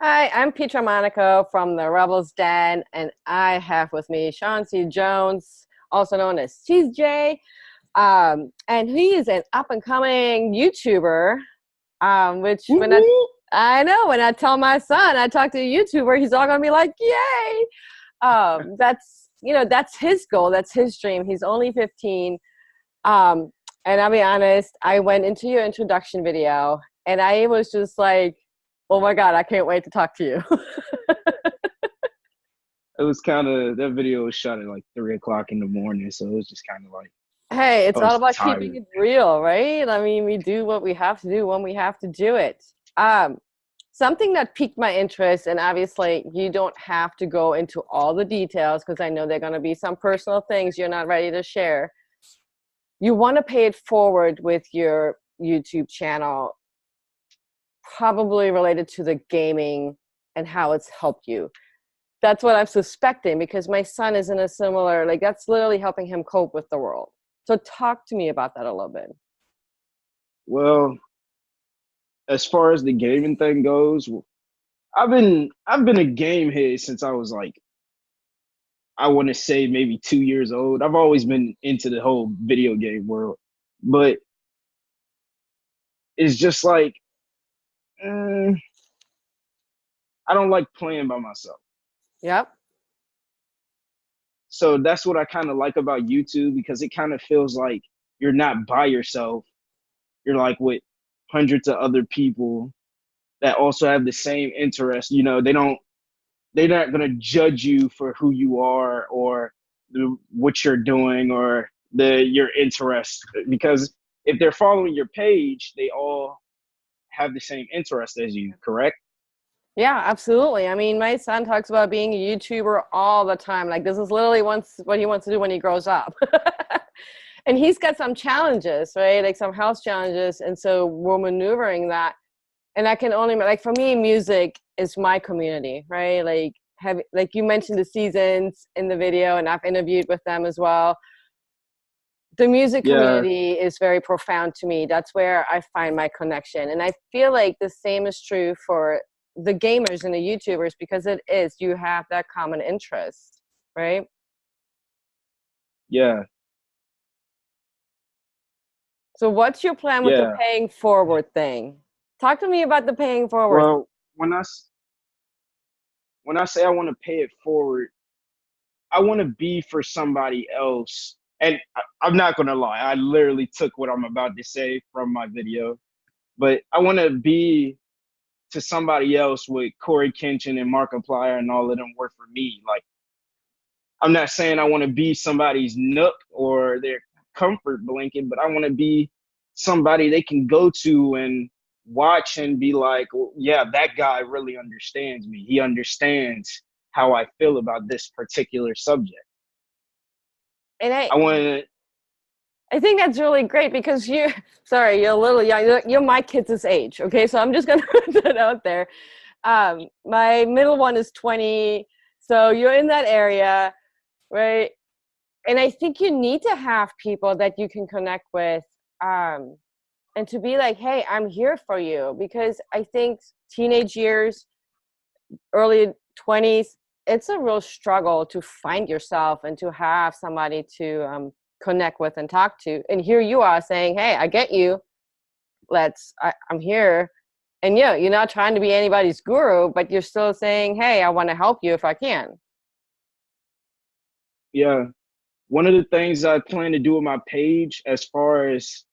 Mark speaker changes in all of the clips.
Speaker 1: Hi, I'm Petra Monaco from the Rebels Den, and I have with me Chauncey Jones, also known as TJ. And he is an up and coming YouTuber. Which
Speaker 2: Woo
Speaker 1: when
Speaker 2: woo.
Speaker 1: I know when I tell my son I talk to a YouTuber, he's all gonna be like, "Yay!" That's his goal, that's his dream. He's only 15. Um, and I'll be honest, I went into your introduction video and I was just like, oh my God, I can't wait to talk to you.
Speaker 2: It was kind of that video was shot at like 3 o'clock in the morning, so it was just kind of like
Speaker 1: Hey,
Speaker 2: I
Speaker 1: it's all
Speaker 2: was
Speaker 1: about keeping
Speaker 2: tired.
Speaker 1: it real, right? I mean, we do what we have to do when we have to do it. Um, Something that piqued my interest, and obviously you don't have to go into all the details because I know there are going to be some personal things you're not ready to share. You want to pay it forward with your YouTube channel, probably related to the gaming and how it's helped you. That's what I'm suspecting because my son is in a similar, like, that's literally helping him cope with the world. So talk to me about that a little bit.
Speaker 2: Well, as far as the gaming thing goes, I've been a game head since I was like I want to say maybe 2 years old. I've always been into the whole video game world, but it's just like mm, I don't like playing by myself.
Speaker 1: Yep.
Speaker 2: So that's what I kind of like about YouTube because it kind of feels like you're not by yourself. You're like with hundreds of other people that also have the same interest. They're not going to judge you for who you are or what you're doing or your interest because if they're following your page, they all have the same interest as you, correct?
Speaker 1: Yeah, absolutely. I mean, my son talks about being a YouTuber all the time. Like, this is literally what he wants to do when he grows up. And he's got some challenges, right? Like some health challenges. And so we're maneuvering that. And I can only, like, for me, music is my community, right? Like you mentioned the seasons in the video, and I've interviewed with them as well. The music
Speaker 2: Yeah,
Speaker 1: community is very profound to me. That's where I find my connection. And I feel like the same is true for the gamers and the YouTubers because it is, you have that common interest, right?
Speaker 2: yeah,
Speaker 1: So what's your plan with the
Speaker 2: yeah.
Speaker 1: paying forward thing? Talk to me about the paying forward.
Speaker 2: Well, when I say I want to pay it forward, I want to be for somebody else. And I'm not going to lie, I literally took what I'm about to say from my video, but I want to be to somebody else with Corey Kenshin and Markiplier and all of them work for me. Like, I'm not saying I want to be somebody's nook or their comfort blanket, but I want to be somebody they can go to and watch and be like, well, yeah, that guy really understands me. He understands how I feel about this particular subject.
Speaker 1: And
Speaker 2: I want to,
Speaker 1: I think that's really great because sorry, you're a little young. You're my kids' age. Okay. So I'm just going to put that out there. My middle one is 20. So you're in that area, right? And I think you need to have people that you can connect with, and to be like, hey, I'm here for you. Because I think teenage years, early 20s, it's a real struggle to find yourself and to have somebody to connect with and talk to. And here you are saying, hey, I get you. I'm here. And yeah, you're not trying to be anybody's guru, but you're still saying, hey, I want to help you if I can.
Speaker 2: yeah. One of the things I plan to do with my page as far as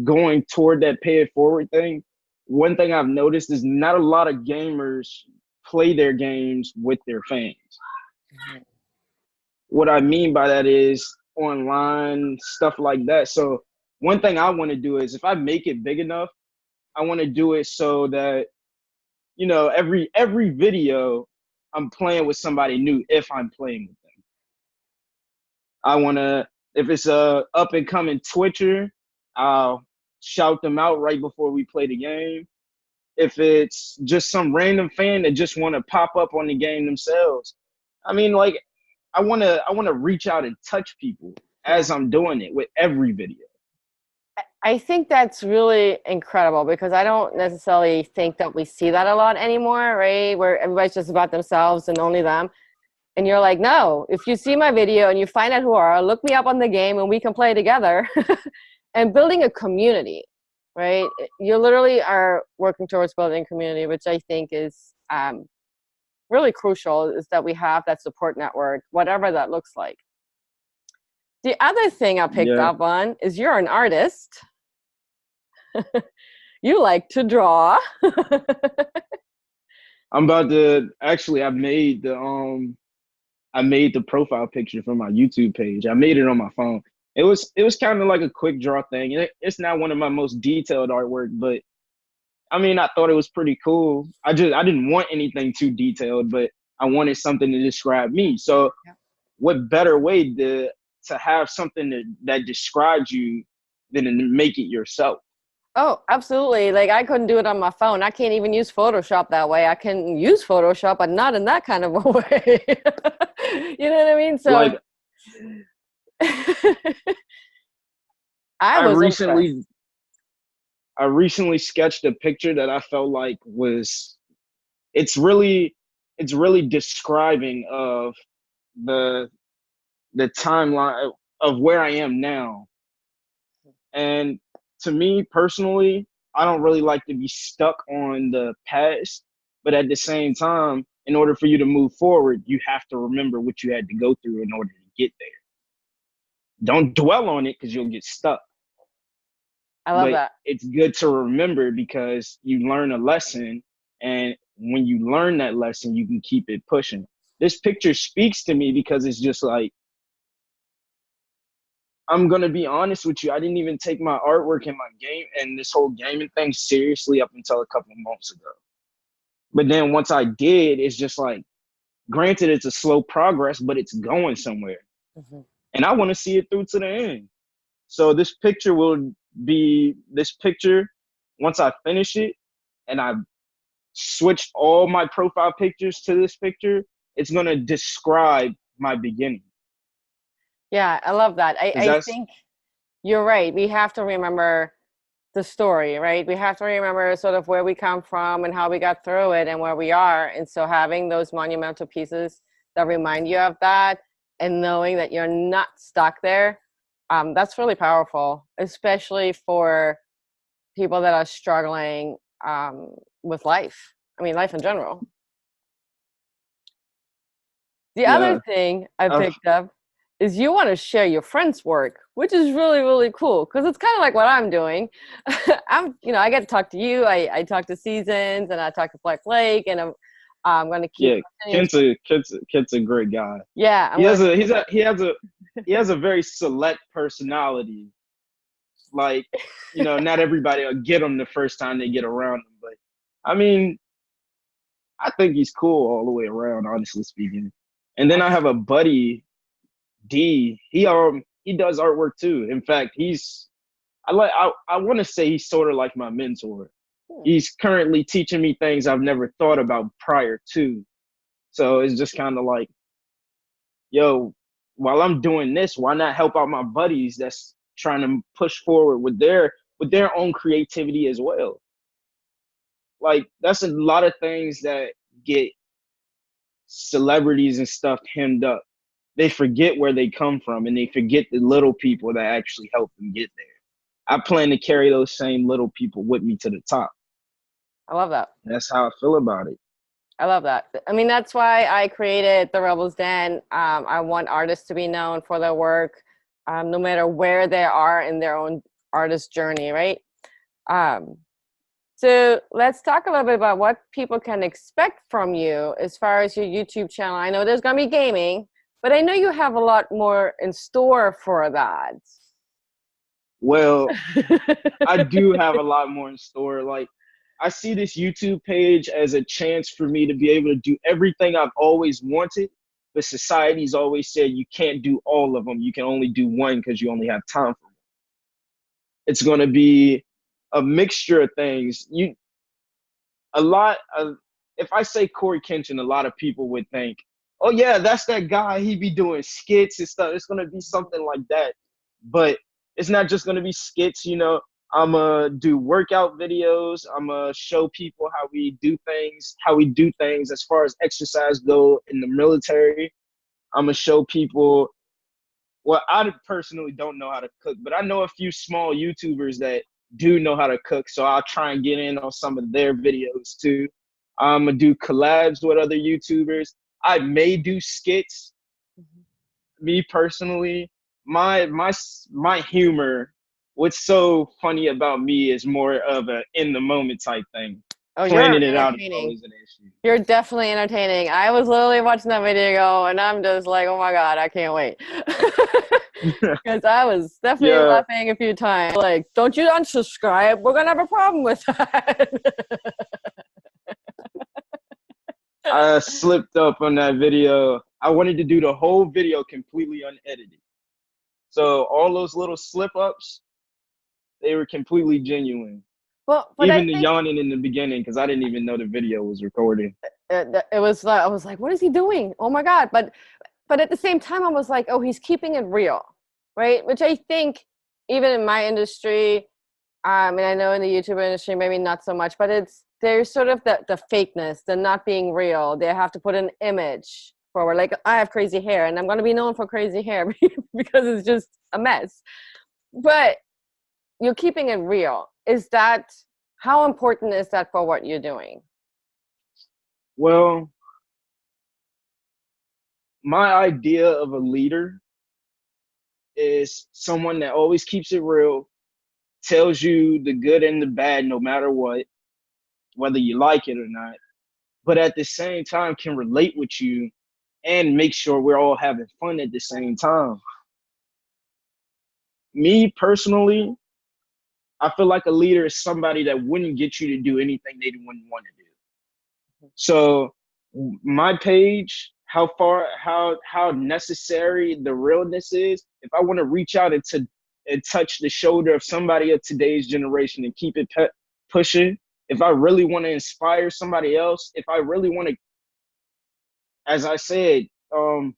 Speaker 2: going toward that pay it forward thing, one thing I've noticed is not a lot of gamers play their games with their fans. What I mean by that is online stuff like that. So one thing I want to do is if I make it big enough, I want to do it so that every video I'm playing with somebody new if I'm playing with them. I want to if it's a up and coming Twitcher, I'll shout them out right before we play the game. If it's just some random fan that just want to pop up on the game themselves, I mean, like, I want to reach out and touch people
Speaker 1: Yeah.
Speaker 2: as I'm doing it with every video.
Speaker 1: I think that's really incredible because I don't necessarily think that we see that a lot anymore, right? Where everybody's just about themselves and only them. And you're like, no, if you see my video and you find out who are, look me up on the game and we can play together. And building a community, right? You literally are working towards building a community, which I think is really crucial, is that we have that support network, whatever that looks like. The other thing I picked
Speaker 2: Yeah.
Speaker 1: up on is you're an artist. You like to draw.
Speaker 2: I'm about to actually I made the profile picture for my YouTube page. I made it on my phone. It was kind of like a quick draw thing. It's not one of my most detailed artwork, but I mean, I thought it was pretty cool. I didn't want anything too detailed, but I wanted something to describe me. So what better way to have something that describes you than to make it yourself?
Speaker 1: Oh, absolutely. Like I couldn't do it on my phone. I can't even use Photoshop that way. I can use Photoshop, but not in that kind of a way. You know what I mean? So
Speaker 2: Like
Speaker 1: I
Speaker 2: I
Speaker 1: was impressed.
Speaker 2: recently I recently sketched a picture that I felt like it's really it's really describing of the the timeline of where I am now. And to me personally, I don't really like to be stuck on the past, but at the same time, in order for you to move forward, you have to remember what you had to go through in order to get there. Don't dwell on it because you'll get stuck.
Speaker 1: I love
Speaker 2: But
Speaker 1: that.
Speaker 2: it's good to remember because you learn a lesson, and when you learn that lesson, you can keep it pushing. This picture speaks to me because it's just like, I'm gonna be honest with you. I didn't even take my artwork and my game and this whole gaming thing seriously up until a couple of months ago. But then once I did, it's just like, granted, it's a slow progress, but it's going somewhere,
Speaker 1: Mhm.
Speaker 2: and I want to see it through to the end. So this picture. Once I finish it, and I switched all my profile pictures to this picture, it's gonna describe my beginning.
Speaker 1: Yeah, I love that.
Speaker 2: Cause
Speaker 1: I
Speaker 2: that's
Speaker 1: think you're right. We have to remember the story, right? We have to remember sort of where we come from and how we got through it and where we are. And so having those monumental pieces that remind you of that and knowing that you're not stuck there, that's really powerful, especially for people that are struggling with life. I mean, life in general. The other
Speaker 2: yeah.
Speaker 1: thing I
Speaker 2: Uh,
Speaker 1: picked up is you want to share your friends' work, which is really, really cool because it's kind of like what I'm doing. I get to talk to you. I talk to Seasons and I talk to Black Lake, and I'm going to keep
Speaker 2: yeah,
Speaker 1: continuing.
Speaker 2: Kent's a great guy.
Speaker 1: Yeah, I'm
Speaker 2: He
Speaker 1: going
Speaker 2: has
Speaker 1: to
Speaker 2: a
Speaker 1: keep.
Speaker 2: he has a very select personality. Like, not everybody will get him the first time they get around him, but I mean, I think he's cool all the way around, honestly speaking. And then I have a buddy, D. He does artwork too. In fact, I want to say he's sort of like my mentor. He's currently teaching me things I've never thought about prior to. So it's just kind of like, yo, while I'm doing this, why not help out my buddies that's trying to push forward with their own creativity as well? Like, that's a lot of things that get celebrities and stuff hemmed up. They forget where they come from, and they forget the little people that actually help them get there. I plan to carry those same little people with me to the top.
Speaker 1: I love that.
Speaker 2: That's how I feel about it.
Speaker 1: I love that. I mean, that's why I created the Rebels Den. I want artists to be known for their work, no matter where they are in their own artist journey, right? Um, So let's talk a little bit about what people can expect from you as far as your YouTube channel. I know there's going to be gaming, but I know you have a lot more in store for that.
Speaker 2: Well, I do have a lot more in store. Like, I see this YouTube page as a chance for me to be able to do everything I've always wanted, but society's always said you can't do all of them. You can only do one because you only have time for one. It's going to be a mixture of things. A lot of If I say Corey Kenshin, a lot of people would think, "Oh yeah, that's that guy. He be doing skits and stuff." It's gonna be something like that, but it's not just gonna be skits. I'm gonna do workout videos. I'm gonna show people how we do things as far as exercise go in the military. I'm gonna show people. Well, I personally don't know how to cook, but I know a few small YouTubers that do know how to cook, so I'll try and get in on some of their videos too. I'm gonna do collabs with other YouTubers. I may do skits. Me personally, my humor, what's so funny about me is more of a in the moment type thing.
Speaker 1: Oh, you're
Speaker 2: Planning it out is
Speaker 1: entertaining.
Speaker 2: always an issue.
Speaker 1: You're definitely entertaining. I was literally watching that video and I'm just like, oh my God, I can't wait. Because I was definitely
Speaker 2: Yeah,
Speaker 1: laughing a few times. Like, don't you unsubscribe? We're going to have a problem with that.
Speaker 2: I slipped up on that video. I wanted to do the whole video completely unedited. So all those little slip ups, they were completely genuine.
Speaker 1: Well, but I
Speaker 2: Even the
Speaker 1: think
Speaker 2: yawning in the beginning, because I didn't even know the video was recording.
Speaker 1: it was like, I was like, what is he doing? Oh my God. But at the same time, I was like, oh, he's keeping it real, right? Which I think even in my industry, and I know in the YouTube industry, maybe not so much, but there's sort of the fakeness, the not being real. They have to put an image forward. Like, I have crazy hair and I'm going to be known for crazy hair because it's just a mess. But you're keeping it real. How important is that for what you're doing?
Speaker 2: Well, my idea of a leader is someone that always keeps it real, tells you the good and the bad no matter what, whether you like it or not, but at the same time can relate with you and make sure we're all having fun at the same time. Me personally, I feel like a leader is somebody that wouldn't get you to do anything they wouldn't want to do. So my page, how necessary the realness is, if I want to reach out and touch the shoulder of somebody of today's generation and keep it pushing, if I really want to inspire somebody else, if I really want to, as I said, I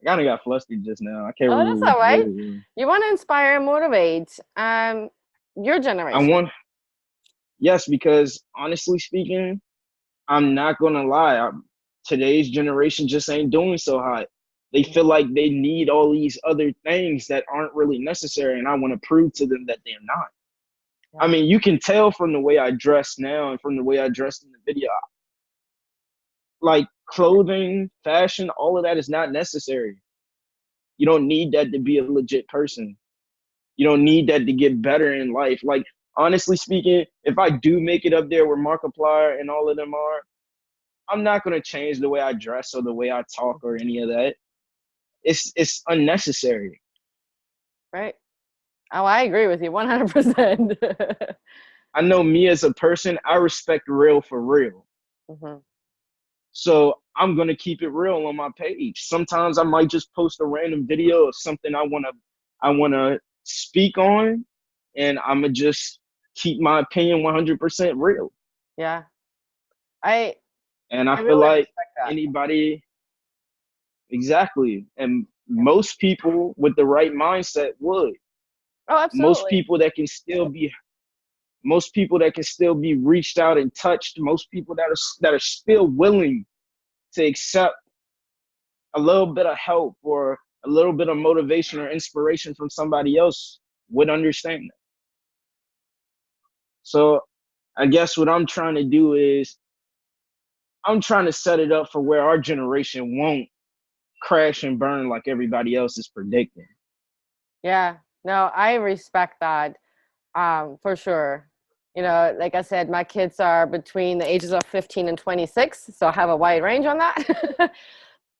Speaker 2: kind of got flustered just now. I can't
Speaker 1: Oh,
Speaker 2: remember
Speaker 1: that's
Speaker 2: what
Speaker 1: all
Speaker 2: the
Speaker 1: right.
Speaker 2: word was.
Speaker 1: You want to inspire and motivate your
Speaker 2: I
Speaker 1: generation.
Speaker 2: want, yes, because honestly speaking, I'm not gonna lie. Today's generation just ain't doing so hot. They feel like they need all these other things that aren't really necessary, and I want to prove to them that they're not. I
Speaker 1: Yeah.
Speaker 2: mean, you can tell from the way I dress now and from the way I dressed in the video. Like clothing, fashion, all of that is not necessary. You don't need that to be a legit person. You don't need that to get better in life. Like honestly speaking, if I do make it up there where Markiplier and all of them are, I'm not gonna change the way I dress or the way I talk or any of that. It's unnecessary.
Speaker 1: Right. Oh, I agree with you 100%.
Speaker 2: I know me as a person, I respect real for real.
Speaker 1: Hmm.
Speaker 2: So I'm gonna keep it real on my page. Sometimes I might just post a random video of something I wanna speak on, and I'ma just keep my opinion 100% real.
Speaker 1: Yeah. I
Speaker 2: And I
Speaker 1: I
Speaker 2: feel
Speaker 1: really
Speaker 2: like
Speaker 1: respect that.
Speaker 2: anybody exactly, and most people with the right mindset would.
Speaker 1: Oh,
Speaker 2: Most
Speaker 1: absolutely.
Speaker 2: people that can still be most people that can still be reached out and touched, most people that are still willing to accept a little bit of help or a little bit of motivation or inspiration from somebody else would understand that. So I guess what I'm trying to do is I'm trying to set it up for where our generation won't crash and burn like everybody else is predicting.
Speaker 1: Yeah. No, I respect that. For sure. You know, like I said, my kids are between the ages of 15 and 26, so I have a wide range on that.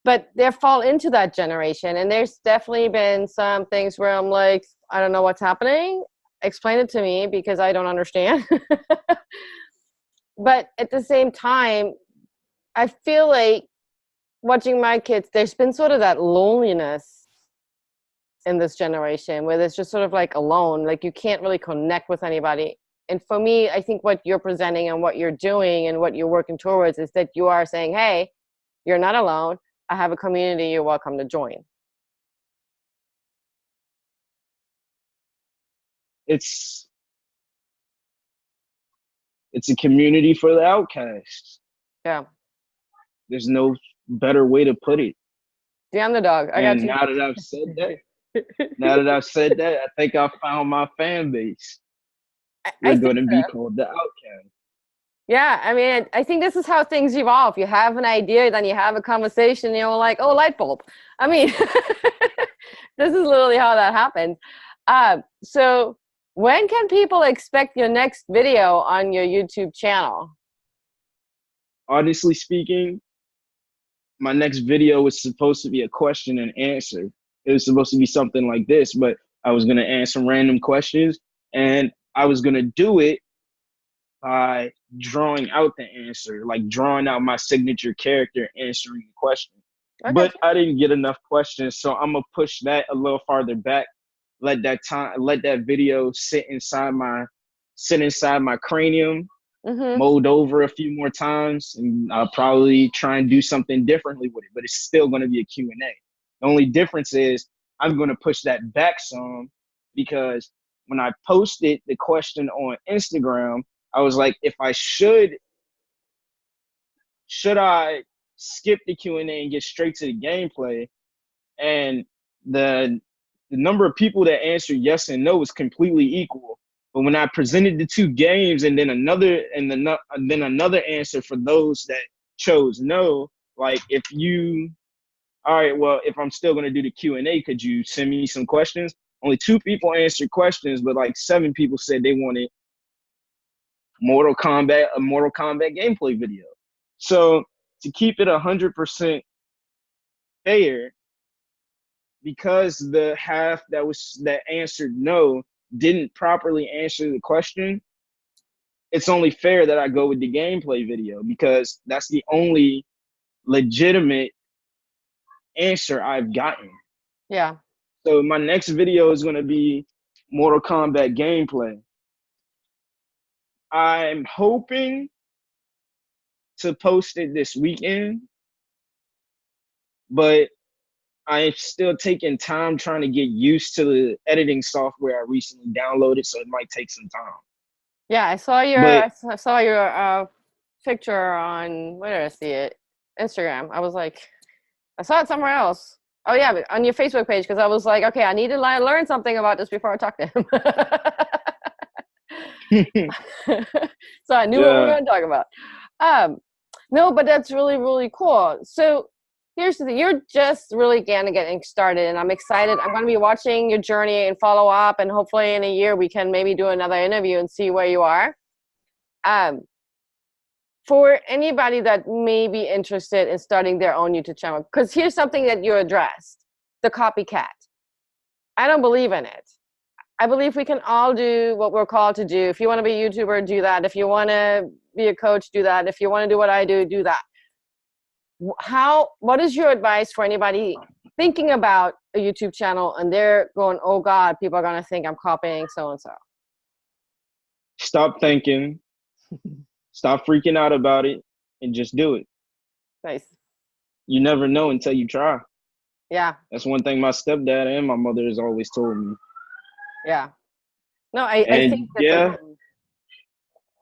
Speaker 1: But they fall into that generation, and there's definitely been some things where I'm like, I don't know what's happening. Explain it to me because I don't understand. But at the same time, I feel like watching my kids, there's been sort of that loneliness in this generation where it's just sort of like alone, like you can't really connect with anybody. And for me, I think what you're presenting and what you're doing and what you're working towards is that you are saying, hey, you're not alone. I have a community you're welcome to join.
Speaker 2: it's a community for the outcasts.
Speaker 1: Yeah.
Speaker 2: There's no better way to put it.
Speaker 1: The underdog. I got
Speaker 2: And
Speaker 1: you.
Speaker 2: now that I've said that, I think I found my fan base.
Speaker 1: I
Speaker 2: We're
Speaker 1: think
Speaker 2: going to be
Speaker 1: so.
Speaker 2: called the outcast.
Speaker 1: Yeah, I mean, I think this is how things evolve. You have an idea, then you have a conversation, you're like, oh, light bulb. I mean, this is literally how that happens. So when can people expect your next video on your YouTube channel?
Speaker 2: Honestly speaking, my next video was supposed to be a question and answer. It was supposed to be something like this, but I was going to answer random questions, and I was going to do it by drawing out the answer, like drawing out my signature character answering the question.
Speaker 1: Okay.
Speaker 2: But I didn't get enough questions, so I'm gonna push that a little farther back. Let that video sit inside my cranium,
Speaker 1: Mm-hmm.
Speaker 2: mold over a few more times, and I'll probably try and do something differently with it. But it's still gonna be a Q&A. The only difference is I'm gonna push that back some, because when I posted the question on Instagram, I was like, if I should I skip the Q&A and get straight to the gameplay? And the number of people that answered yes and no was completely equal. But when I presented the two games and then another answer for those that chose no, like, all right, well, if I'm still gonna do the Q&A, could you send me some questions? Only 2 people answered questions, but like 7 people said they wanted a Mortal Kombat gameplay video. So to keep it 100% fair, because the half that answered no didn't properly answer the question, it's only fair that I go with the gameplay video, because that's the only legitimate answer I've gotten.
Speaker 1: Yeah.
Speaker 2: So my next video is going to be Mortal Kombat gameplay. I'm hoping to post it this weekend, but I'm still taking time trying to get used to the editing software I recently downloaded, so it might take some time.
Speaker 1: Yeah, I saw
Speaker 2: But
Speaker 1: your picture on, where did I see it? Instagram. I was like, I saw it somewhere else. Oh yeah, but on your Facebook page, because I was like, okay, I need to learn something about this before I talk to him. So I knew what we were
Speaker 2: yeah,
Speaker 1: going to talk about. No, but that's really, really cool. So here's the thing. You're just really getting started, and I'm excited. I'm going to be watching your journey and follow up, and hopefully in a year we can maybe do another interview and see where you are. For anybody that may be interested in starting their own YouTube channel, because here's something that you addressed, the copycat. I don't believe in it. I believe we can all do what we're called to do. If you want to be a YouTuber, do that. If you want to be a coach, do that. If you want to do what I do, do that. What is your advice for anybody thinking about a YouTube channel and they're going, oh God, people are going to think I'm copying so-and-so?
Speaker 2: stop thinking, stop freaking out about it, and just do it.
Speaker 1: Nice.
Speaker 2: You never know until you try.
Speaker 1: Yeah.
Speaker 2: That's one thing my stepdad and my mother has always told me.
Speaker 1: Yeah. No, I think that's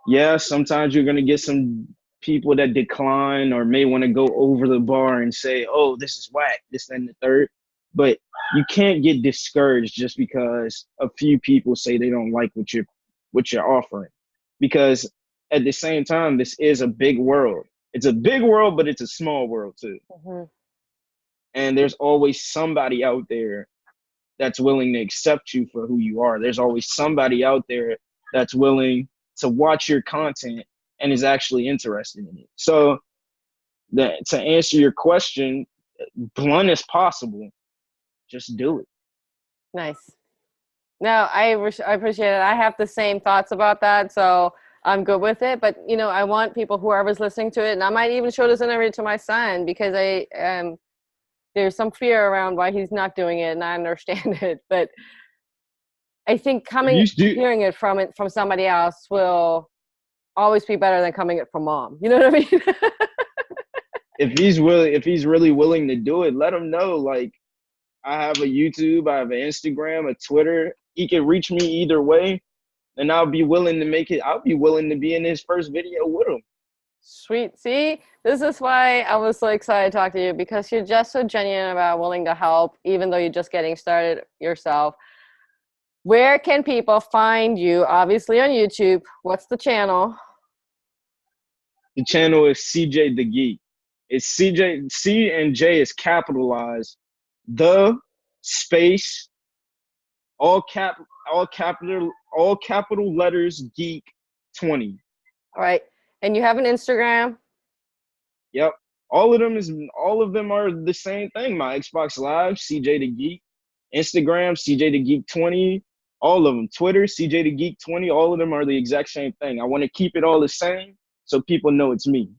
Speaker 2: yeah, sometimes you're going to get some people that decline or may want to go over the bar and say, oh, this is whack, this and the third. But you can't get discouraged just because a few people say they don't like what you're offering. Because at the same time, this is a big world. It's a big world, but it's a small world too.
Speaker 1: Mm-hmm.
Speaker 2: And there's always somebody out there that's willing to accept you for who you are. There's always somebody out there that's willing to watch your content and is actually interested in it. So to answer your question, blunt as possible, just do it.
Speaker 1: Nice. No, I appreciate it. I have the same thoughts about that, so I'm good with it. But I want people, whoever's listening to it, and I might even show this interview to my son, because there's some fear around why he's not doing it, and I understand it. But I think hearing it from somebody else will always be better than coming it from mom. You know what I mean?
Speaker 2: If he's really willing to do it, let him know. Like, I have a YouTube, I have an Instagram, a Twitter. He can reach me either way. and I'll be willing to make it. I'll be willing to be in his first video with him.
Speaker 1: Sweet. See, this is why I was so excited to talk to you, because you're just so genuine about willing to help, even though you're just getting started yourself. Where can people find you? Obviously on YouTube. What's the channel?
Speaker 2: The channel is CJ the Geek. It's CJ, C and J is capitalized. The space, all capital letters, Geek 20.
Speaker 1: All right. And you have an Instagram?
Speaker 2: Yep. All of them are the same thing. My Xbox Live, CJ the Geek. Instagram, CJ the Geek 20. All of them. Twitter, CJ the Geek 20. All of them are the exact same thing. I want to keep it all the same so people know it's me.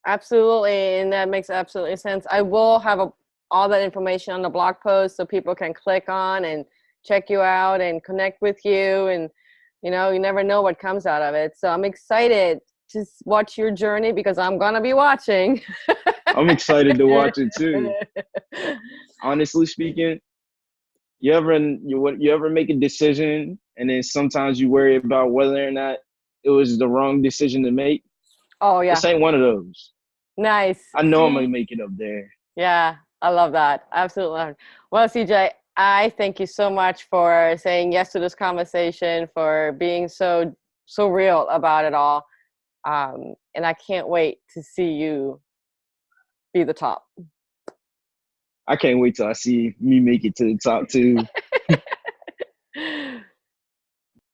Speaker 1: Absolutely. And that makes absolutely sense. I will have all that information on the blog post so people can click on and check you out and connect with you. And, you know, you never know what comes out of it. So I'm excited to watch your journey, because I'm going to be watching.
Speaker 2: I'm excited to watch it too. Honestly speaking, you ever make a decision and then sometimes you worry about whether or not it was the wrong decision to make?
Speaker 1: Oh, yeah.
Speaker 2: This ain't one of those.
Speaker 1: Nice.
Speaker 2: I know I'm going to make it up there.
Speaker 1: Yeah, I love that. Absolutely. Well, CJ, I thank you so much for saying yes to this conversation, for being so real about it all. And I can't wait to see you be the top.
Speaker 2: I can't wait till I see me make it to the top too.